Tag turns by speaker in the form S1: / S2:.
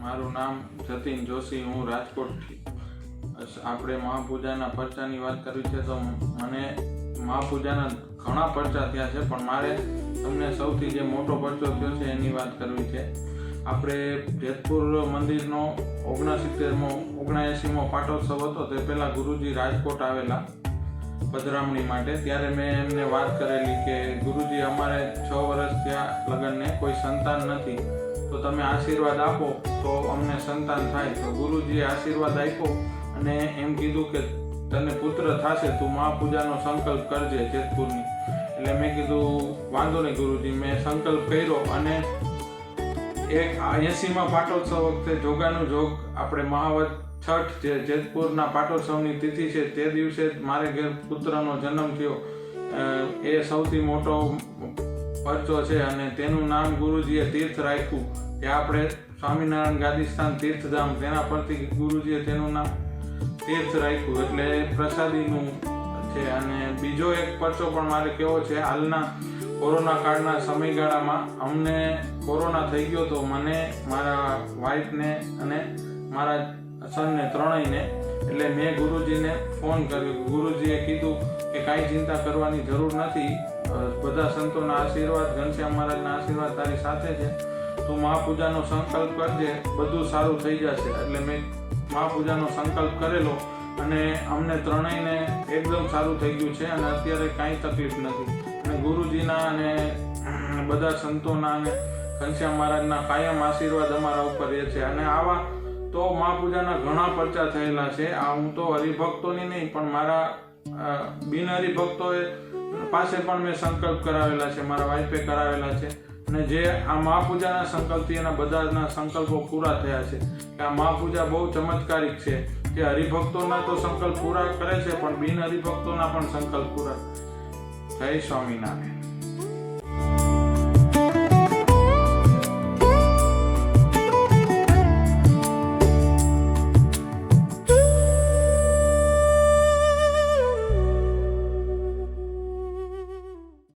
S1: મારું નામ જતીન જોશી, હું રાજકોટથી. આપણે મહાપૂજાના પરચાની વાત કરવી છે તો મને મહાપૂજાના ઘણા પરચા થયા છે, પણ મારે તમને સૌથી જે મોટો પરચો થયો છે એની વાત કરવી છે. આપણે જેતપુર મંદિરનો 79મો પાટોત્સવ હતો. તે પહેલાં ગુરુજી રાજકોટ આવેલા પધરામણી માટે. ત્યારે મેં એમને વાત કરેલી કે ગુરુજી, અમારે 6 વર્ષ થયા લગ્નને, કોઈ સંતાન નથી, તો તમે આશીર્વાદ આપો તો અમને સંતાન થાય. તો ગુરુજીએ આશીર્વાદ આપ્યો અને એમ કીધું કે તને પુત્ર થશે, તું મહાપૂજાનો સંકલ્પ કરજે જેતપુરની. એટલે મેં કીધું વાંધો નહીં ગુરુજી. મેં સંકલ્પ કર્યો અને 80મા પાટોત્સવ વખતે જોગાનું જોગ આપણે મહાવત છઠ જે જેતપુરના પાટોત્સવની તિથિ છે તે દિવસે મારે ઘેર પુત્રનો જન્મ થયો. એ સૌથી મોટો પરચો છે અને તેનું નામ ગુરુજીએ તીર્થ રાખ્યું કે આપણે સ્વામિનારાયણ ગાદીસ્થાન તીર્થધામ, તેના પરથી ગુરુજીએ તેનું નામ તીર્થ રાખ્યું, એટલે પ્રસાદીનું છે. અને બીજો એક પરચો પણ મારે કહેવો છે. હાલના કોરોના કાળના સમયગાળામાં અમને કોરોના થઈ ગયો તો મને, મારા વાઈફને અને મારા સનને, ત્રણેયને. એટલે મેં ગુરુજીને ફોન કર્યો. ગુરુજીએ કીધું કે કાંઈ ચિંતા કરવાની જરૂર નથી, બધા સંતોના આશીર્વાદ, ઘનશ્યામ મહારાજના આશીર્વાદ તારી સાથે છે, તું મહાપૂજાનો સંકલ્પ કરજે, બધું સારું થઈ જશે. એટલે મેં મહાપૂજાનો સંકલ્પ કરેલો અને અમને ત્રણેયને એકદમ સારું થઈ ગયું છે અને અત્યારે કાંઈ તકલીફ નથી. અને ગુરુજીના અને બધા સંતોના અને ઘનશ્યામ મહારાજના કાયમ આશીર્વાદ અમારા ઉપર રહે છે. અને આવા તો મહાપૂજાના ઘણા પરચા થયેલા છે. આ હું તો હરિભક્તોની નહીં, પણ મારા બિન હરિભક્તોએ પાસે પણ મેં સંકલ્પ કરાવેલા છે, મારા વાઈફે કરાવેલા છે. અને જે આ મહાપૂજાના સંકલ્પથી એના બધાના સંકલ્પો પૂરા થયા છે. કે આ મહાપૂજા બહુ ચમત્કારિક છે, જે હરિભક્તોના તો સંકલ્પ પૂરા કરે છે, પણ બિન હરિભક્તોના પણ સંકલ્પ પૂરા. જય સ્વામિનારાયણ.